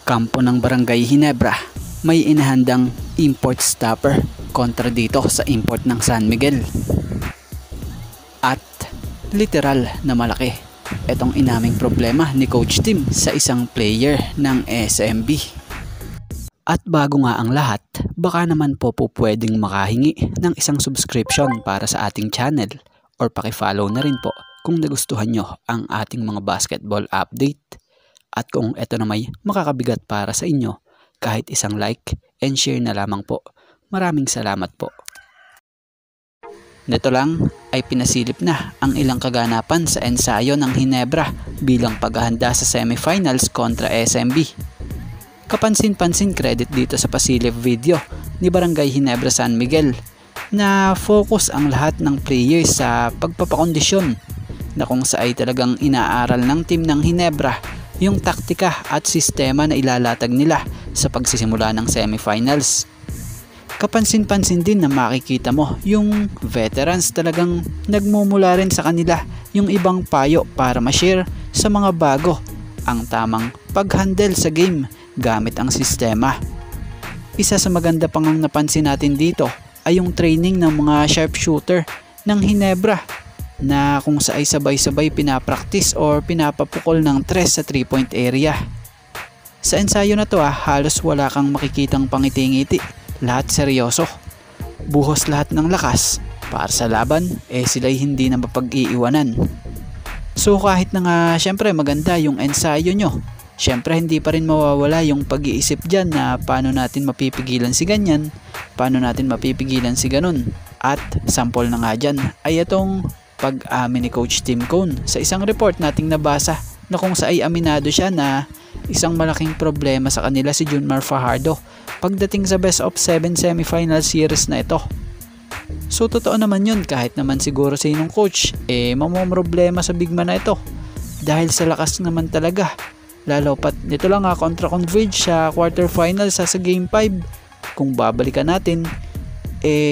Kampo ng Barangay Ginebra, may inahandang import stopper kontra dito sa import ng San Miguel. At literal na malaki itong inaming problema ni Coach Tim sa isang player ng SMB. At bago nga ang lahat, baka naman po pwedeng makahingi ng isang subscription para sa ating channel or paki-follow na rin po kung nagustuhan nyo ang ating mga basketball update. At kung ito na may makakabigat para sa inyo, kahit isang like and share na lamang po. Maraming salamat po. Nito lang ay pinasilip na ang ilang kaganapan sa ensayo ng Ginebra bilang paghahanda sa semifinals kontra SMB. Kapansin-pansin credit dito sa pasilip video ni Barangay Ginebra San Miguel na focus ang lahat ng players sa pagpapakondisyon na kung sa ay talagang inaaral ng team ng Ginebra yung taktika at sistema na ilalatag nila sa pagsisimula ng semifinals. Kapansin-pansin din na makikita mo yung veterans talagang nagmumula rin sa kanila yung ibang payo para ma-share sa mga bago ang tamang pag-handle sa game gamit ang sistema. Isa sa maganda pang napansin natin dito ay yung training ng mga sharpshooter ng Ginebra na kung sa ay sabay-sabay pinapractice or pinapapukol ng tres sa 3-point area. Sa ensayo na to halos wala kang makikitang pangiti-ngiti, lahat seryoso. Buhos lahat ng lakas para sa laban sila'y hindi na mapag-iiwanan. So kahit na nga syempre maganda yung ensayo nyo, syempre hindi pa rin mawawala yung pag-iisip dyan na paano natin mapipigilan si ganyan, paano natin mapipigilan si ganun. At sample na nga dyan ay itong pag-amin ni Coach Tim Cone sa isang report nating nabasa na kung sa ay aminado siya na isang malaking problema sa kanila si Junmar Fajardo pagdating sa best of 7 semifinal series na ito. So totoo naman yun, kahit naman siguro sa inong coach mamomroblema sa big man na ito dahil sa lakas naman talaga, lalo pat nito lang kontra Converge sa quarterfinal sa game 5. Kung babalikan natin,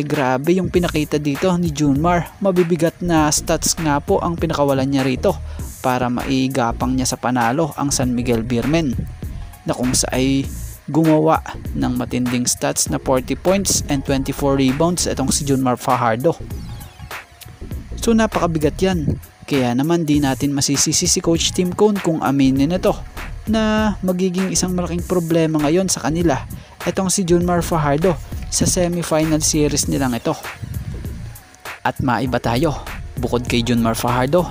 grabe yung pinakita dito ni Junmar. Mabibigat na stats nga po ang pinakawalan niya rito para maigapang niya sa panalo ang San Miguel Beermen, na kung sa ay gumawa ng matinding stats na 40 points and 24 rebounds itong si Junmar Fajardo. So napakabigat yan, kaya naman di natin masisisi si Coach Tim Cone kung aminin ito na magiging isang malaking problema ngayon sa kanila itong si Junmar Fajardo sa semifinal series nilang ito. At maiba tayo, bukod kay Junmar Fajardo,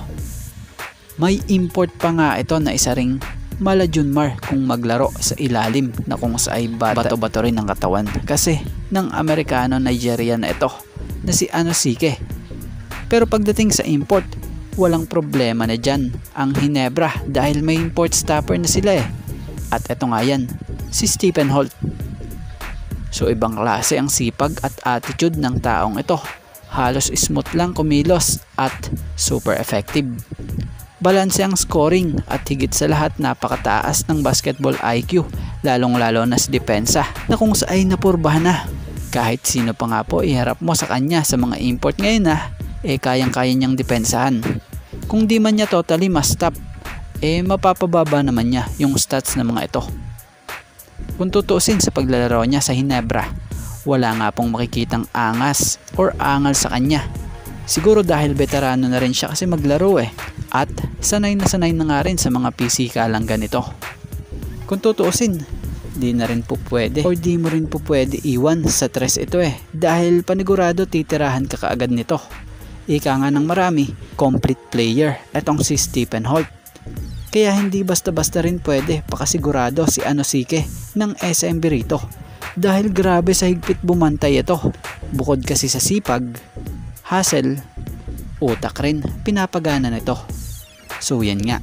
may import pa nga ito na isa ring mala Junmar kung maglaro sa ilalim, na kung sa ay bato-bato rin ng katawan kasi ng Amerikano-Nigerian na ito na si Anosike. Pero pagdating sa import, walang problema na dyan ang Ginebra dahil may import stopper na sila At eto nga yan, si Stephen Holt. So ibang klase ang sipag at attitude ng taong ito. Halos smooth lang kumilos at super effective. Balanse ang scoring at higit sa lahat napakataas ng basketball IQ, lalong-lalo na sa depensa na kung sa ay napurbahan na. Kahit sino pa nga po iharap mo sa kanya sa mga import ngayon kayang-kaya niyang depensahan. Kung di man niya totally ma-stop, mapapababa naman niya yung stats ng mga ito. Kung tutuusin sa paglalaro niya sa Ginebra, wala nga pong makikitang angas or angal sa kanya. Siguro dahil veterano na rin siya kasi maglaro at sanay na nga rin sa mga pisikalang ganito. Kung tutuusin, di na rin po pwede or di mo rin po pwede iwan sa tres ito dahil panigurado titirahan ka kaagad nito. Ika nga ng marami, complete player etong si Stephen Holt. Kaya hindi basta-basta rin pwede pakasigurado si Anosike ng SMB rito dahil grabe sa higpit bumantay ito. Bukod kasi sa sipag, hustle, utak rin pinapagana nito. So yan nga,